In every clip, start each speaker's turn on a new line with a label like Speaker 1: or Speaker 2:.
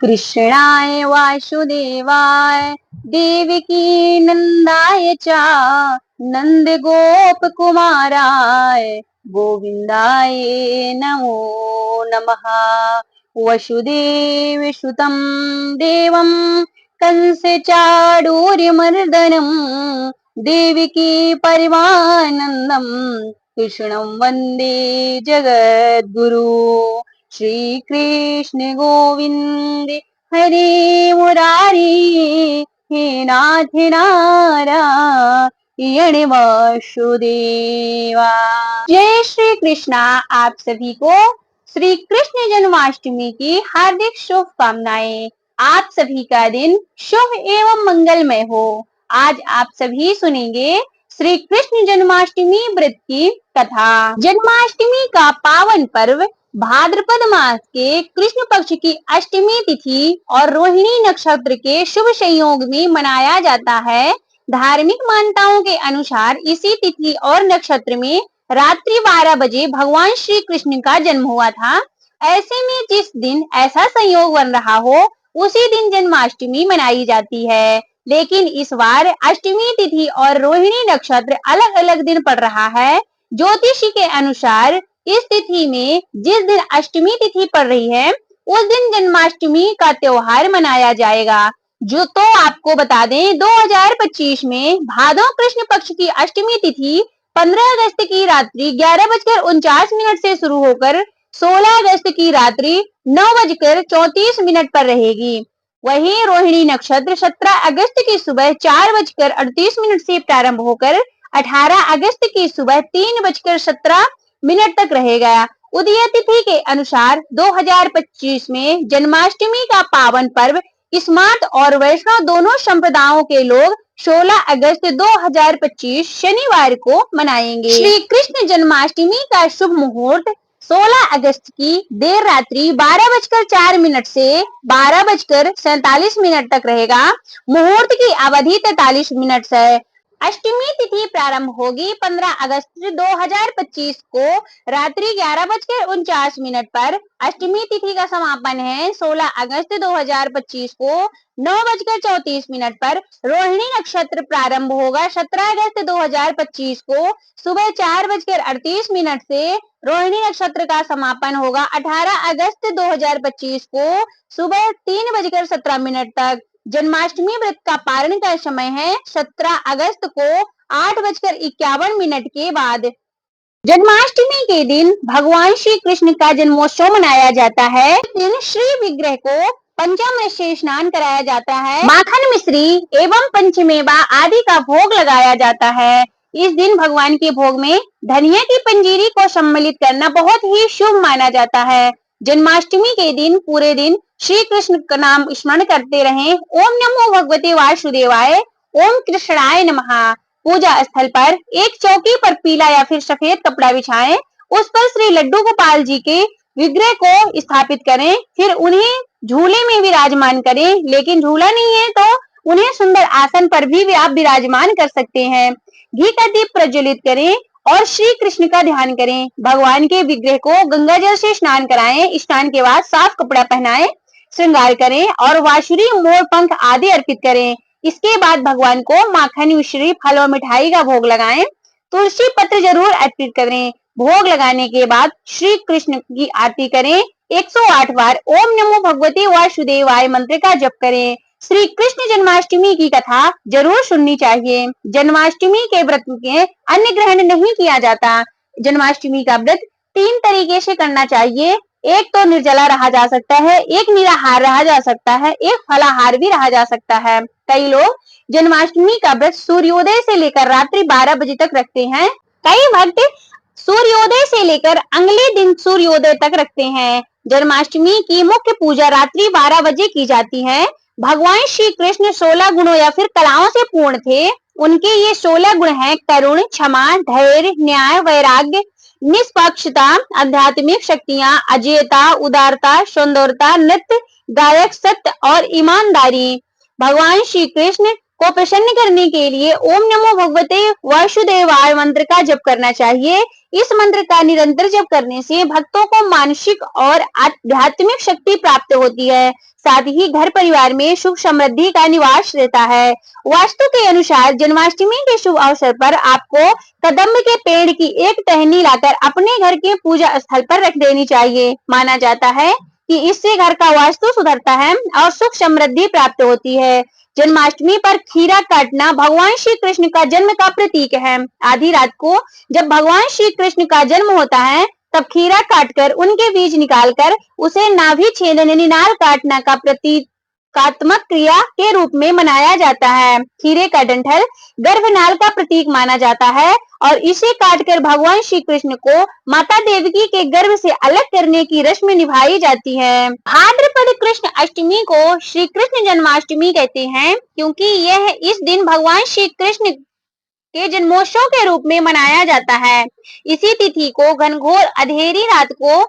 Speaker 1: कृष्णाय वासुदेवाय देवकी नंदाय च नंद गोप कुमाराय गोविंदाय नमो नमः। वसुदेव सुतं देवं कंस चाडूर्यमर्दनं देवकी परमानन्दं कृष्णं वन्दे जगद्गुरु। श्री कृष्ण गोविंद हरे मुरारी हे नाथ नारायण वासुदेवा। जय श्री कृष्णा। आप सभी को श्री कृष्ण जन्माष्टमी की हार्दिक शुभकामनाएं। आप सभी का दिन शुभ एवं मंगलमय हो। आज आप सभी सुनेंगे श्री कृष्ण जन्माष्टमी व्रत की कथा। जन्माष्टमी का पावन पर्व भाद्रपद मास के कृष्ण पक्ष की अष्टमी तिथि और रोहिणी नक्षत्र के शुभ संयोग में मनाया जाता है। धार्मिक मान्यताओं के अनुसार इसी तिथि और नक्षत्र में रात्रि 12 बजे भगवान श्री कृष्ण का जन्म हुआ था। ऐसे में जिस दिन ऐसा संयोग बन रहा हो उसी दिन जन्माष्टमी मनाई जाती है। लेकिन इस बार अष्टमी तिथि और रोहिणी नक्षत्र अलग अलग दिन पड़ रहा है। ज्योतिषी के अनुसार इस तिथि में जिस दिन अष्टमी तिथि पड़ रही है उस दिन जन्माष्टमी का त्योहार मनाया जाएगा। जो तो आपको बता दें 2025 में भादो कृष्ण पक्ष की अष्टमी तिथि 15 अगस्त की रात्रि 11:49 से शुरू होकर 16 अगस्त की रात्रि 9:34 पर रहेगी। वहीं रोहिणी नक्षत्र 17 अगस्त की सुबह 4:38 से प्रारंभ होकर 18 अगस्त की सुबह 3:17 तक रहेगा। उदय तिथि के अनुसार 2025 में जन्माष्टमी का पावन पर्व स्मार्त और वैष्णव दोनों संप्रदायों के लोग 16 अगस्त 2025 शनिवार को मनाएंगे। श्री कृष्ण जन्माष्टमी का शुभ मुहूर्त 16 अगस्त की देर रात्रि 12:04 से 12:47 तक रहेगा। मुहूर्त की अवधि 43 मिनट है। अष्टमी तिथि प्रारंभ होगी 15 अगस्त 2025 को रात्रि 11:49 पर। अष्टमी तिथि का समापन है 16 अगस्त 2025 को 9:34 पर। रोहिणी नक्षत्र प्रारंभ होगा 17 अगस्त 2025 को सुबह 4:38 से। रोहिणी नक्षत्र का समापन होगा 18 अगस्त 2025 को सुबह 3:17 तक। जन्माष्टमी व्रत का पारण का समय है 17 अगस्त को 8:51 के बाद। जन्माष्टमी के दिन भगवान श्री कृष्ण का जन्मोत्सव मनाया जाता है। इस दिन श्री विग्रह को पंचामृत से स्नान कराया जाता है। माखन मिश्री एवं पंचमेवा आदि का भोग लगाया जाता है। इस दिन भगवान के भोग में धनिया की पंजीरी को सम्मिलित करना बहुत ही शुभ माना जाता है। जन्माष्टमी के दिन पूरे दिन श्री कृष्ण का नाम स्मरण करते रहें। ओम नमो भगवते वासुदेवाय, ओम कृष्णाय नमः। पूजा स्थल पर एक चौकी पर पीला या फिर सफेद कपड़ा बिछाएं। उस पर श्री लड्डू गोपाल जी के विग्रह को स्थापित करें। फिर उन्हें झूले में विराजमान करें। लेकिन झूला नहीं है तो उन्हें सुंदर आसन पर भी आप विराजमान कर सकते हैं। घी का दीप प्रज्वलित करें और श्री कृष्ण का ध्यान करें। भगवान के विग्रह को गंगा जल से स्नान कराएं। स्नान के बाद साफ कपड़ा पहनाएं, श्रृंगार करें और वाशुरी, मोर पंख आदि अर्पित करें। इसके बाद भगवान को माखन, मिश्री, फल और मिठाई का भोग लगाएं। तुलसी पत्र जरूर अर्पित करें। भोग लगाने के बाद श्री कृष्ण की आरती करें। 108 बार ओम नमो भगवते वासुदेवाय मंत्र का जप करें। श्री कृष्ण जन्माष्टमी की कथा जरूर सुननी चाहिए। जन्माष्टमी के व्रत के अन्य ग्रहण नहीं किया जाता। जन्माष्टमी का व्रत 3 तरीके से करना चाहिए। एक तो निर्जला रहा जा सकता है, एक निराहार रहा जा सकता है, एक फलाहार भी रहा जा सकता है। कई लोग जन्माष्टमी का व्रत सूर्योदय से लेकर रात्रि 12 बजे तक रखते हैं। कई भक्त सूर्योदय से लेकर अगले दिन सूर्योदय तक रखते हैं। जन्माष्टमी की मुख्य पूजा रात्रि 12 बजे की जाती है। भगवान श्री कृष्ण 16 गुणों या फिर कलाओं से पूर्ण थे। उनके ये 16 गुण हैं: करुण, क्षमा, धैर्य, न्याय, वैराग्य, निष्पक्षता, आध्यात्मिक शक्तियां, अजेयता, उदारता, सौंदर्यता, नृत्य, गायक, सत्य और ईमानदारी। भगवान श्री कृष्ण को प्रसन्न करने के लिए ओम नमो भगवते वासुदेवाय मंत्र का जप करना चाहिए। इस मंत्र का निरंतर जप करने से भक्तों को मानसिक और आध्यात्मिक शक्ति प्राप्त होती है। साथ ही घर परिवार में सुख समृद्धि का निवास रहता है। वास्तु के अनुसार जन्माष्टमी के शुभ अवसर पर आपको कदम्ब के पेड़ की एक टहनी लाकर अपने घर के पूजा स्थल पर रख देनी चाहिए। माना जाता है कि इससे घर का वास्तु सुधरता है और सुख समृद्धि प्राप्त होती है। जन्माष्टमी पर खीरा काटना भगवान श्री कृष्ण का जन्म का प्रतीक है। आधी रात को जब भगवान श्री कृष्ण का जन्म होता है तब खीरा काटकर उनके बीज निकालकर उसे नाभि छेदन निनाल काटना का प्रतीकात्मक क्रिया के रूप में मनाया जाता है। खीरे का डंठल गर्भनाल का प्रतीक माना जाता है और इसे काटकर भगवान श्री कृष्ण को माता देवकी के गर्भ से अलग करने की रस्म निभाई जाती है। भाद्रपद कृष्ण अष्टमी को श्री कृष्ण जन्माष्टमी कहते हैं क्योंकि यह इस दिन भगवान श्री कृष्ण के जन्मोत्सव के रूप में मनाया जाता है। इसी तिथि को घनघोर अंधेरी रात को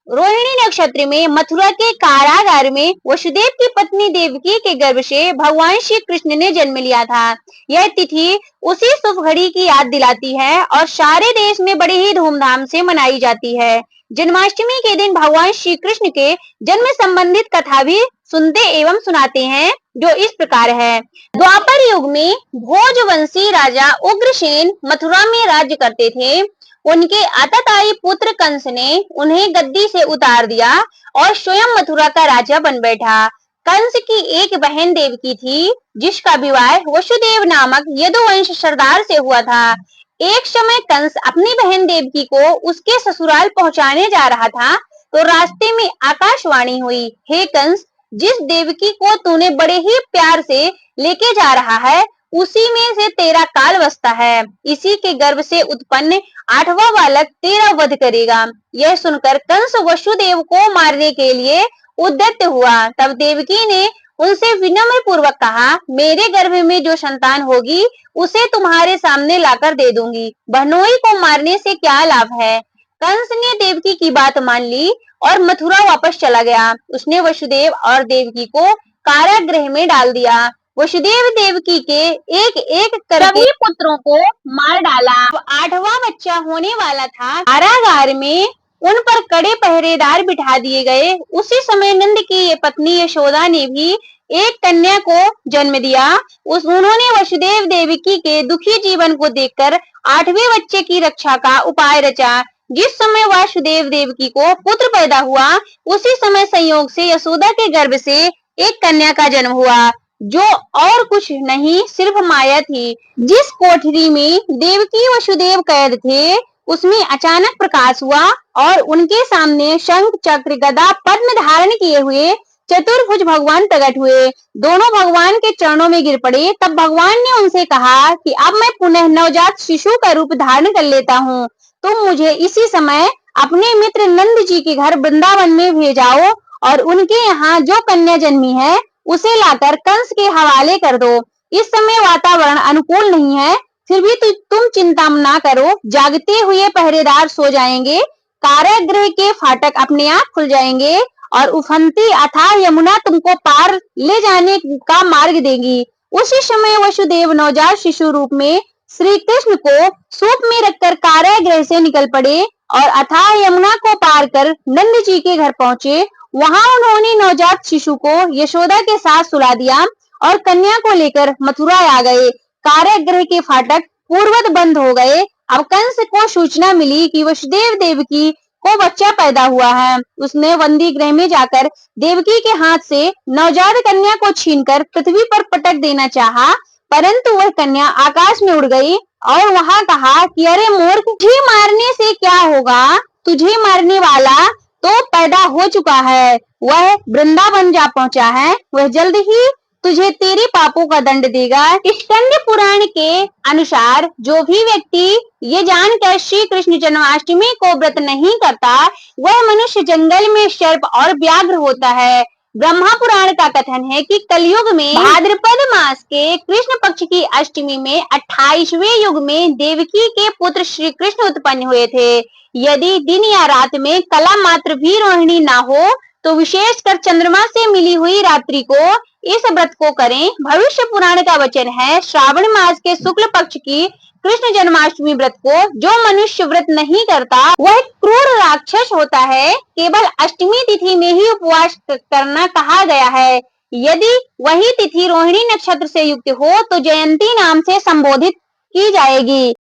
Speaker 1: रोहिणी नक्षत्र में मथुरा के कारागार में वसुदेव की पत्नी देवकी के गर्भ से भगवान श्री कृष्ण ने जन्म लिया था। यह तिथि उसी शुभ घड़ी की याद दिलाती है और सारे देश में बड़ी ही धूमधाम से मनाई जाती है। जन्माष्टमी के दिन भगवान श्री कृष्ण के जन्म संबंधित कथा भी सुनते एवं सुनाते हैं, जो इस प्रकार है। द्वापर युग में भोजवंशी राजा उग्रसेन मथुरा में राज्य करते थे। उनके आतताई पुत्र कंस ने उन्हें गद्दी से उतार दिया और स्वयं मथुरा का राजा बन बैठा। कंस की एक बहन देवकी थी, जिसका विवाह वसुदेव नामक यदुवंश सरदार से हुआ था। एक समय कंस अपनी बहन देवकी को उसके ससुराल पहुंचाने जा रहा था तो रास्ते में आकाशवाणी हुई, हे कंस, जिस देवकी को तूने बड़े ही प्यार से लेके जा रहा है उसी में से तेरा काल बसता है। इसी के गर्भ से उत्पन्न 8वां बालक तेरा वध करेगा। यह सुनकर कंस वसुदेव को मारने के लिए उद्यत हुआ। तब देवकी ने उनसे विनम्र पूर्वक कहा, मेरे गर्भ में जो संतान होगी उसे तुम्हारे सामने लाकर दे दूंगी। बहनोई को मारने से क्या लाभ है। कंस ने देवकी की बात मान ली और मथुरा वापस चला गया। उसने वसुदेव और देवकी को कारागृह में डाल दिया। वसुदेव देवकी के एक एक करके सभी पुत्रों को मार डाला। 8वां बच्चा होने वाला था। कारागार में उन पर कड़े पहरेदार बिठा दिए गए। उसी समय नंद की ये पत्नी यशोदा ने भी एक कन्या को जन्म दिया। उन्होंने वसुदेव देवकी के दुखी जीवन को देखकर 8वें बच्चे की रक्षा का उपाय रचा। जिस समय वासुदेव देवकी को पुत्र पैदा हुआ उसी समय संयोग से यशोदा के गर्भ से एक कन्या का जन्म हुआ, जो और कुछ नहीं सिर्फ माया थी। जिस कोठरी में देवकी वसुदेव कैद थे उसमें अचानक प्रकाश हुआ और उनके सामने शंख चक्र गदा पद्म धारण किए हुए चतुर्भुज भगवान प्रकट हुए। दोनों भगवान के चरणों में गिर पड़े। तब भगवान ने उनसे कहा कि अब मैं पुनः नवजात शिशु का रूप धारण कर लेता हूँ। तुम मुझे इसी समय अपने मित्र नंद जी के घर वृंदावन में भेजाओ और उनके यहाँ जो कन्या जन्मी है उसे लाकर कंस के हवाले कर दो। इस समय वातावरण अनुकूल नहीं है, फिर भी तुम चिंता ना करो। जागते हुए पहरेदार सो जाएंगे, कारागृह के फाटक अपने आप खुल जाएंगे और उफनती अथाह यमुना तुमको पार ले जाने का मार्ग देगी। उसी समय वसुदेव नवजात शिशु रूप में श्री कृष्ण को सूप में रखकर कारागृह से निकल पड़े और अथाह यमुना को पार कर नंद जी के घर पहुंचे। वहां उन्होंने नवजात शिशु को यशोदा के साथ सुला दिया और कन्या को लेकर मथुरा आ गए। कारागृह के फाटक पूर्ववत बंद हो गए। अब कंस को सूचना मिली कि वसुदेव देवकी को बच्चा पैदा हुआ है। उसने बंदी गृह में जाकर देवकी के हाथ से नवजात कन्या को छीनकर पृथ्वी पर पटक देना चाहा, परंतु वह कन्या आकाश में उड़ गई और वहां कहा कि अरे मूर्ख, तुझे मारने से क्या होगा, तुझे मारने वाला तो पैदा हो चुका है, वह वृंदावन जा पहुंचा है, वह जल्द ही तुझे तेरे पापों का दंड देगा। स्कंद पुराण के अनुसार जो भी व्यक्ति ये जानकर श्री कृष्ण जन्माष्टमी को व्रत नहीं करता वह मनुष्य जंगल में सर्प और व्याघ्र होता है। ब्रह्मा पुराण का कथन है कि कलयुग में भाद्रपद मास के कृष्ण पक्ष की अष्टमी में 28वें युग में देवकी के पुत्र श्री कृष्ण उत्पन्न हुए थे। यदि दिन या रात में कला मात्र भी रोहिणी ना हो तो विशेषकर चंद्रमा से मिली हुई रात्रि को इस व्रत को करें। भविष्य पुराण का वचन है, श्रावण मास के शुक्ल पक्ष की कृष्ण जन्माष्टमी व्रत को जो मनुष्य व्रत नहीं करता वह क्रूर राक्षस होता है। केवल अष्टमी तिथि में ही उपवास करना कहा गया है। यदि वही तिथि रोहिणी नक्षत्र से युक्त हो तो जयंती नाम से संबोधित की जाएगी।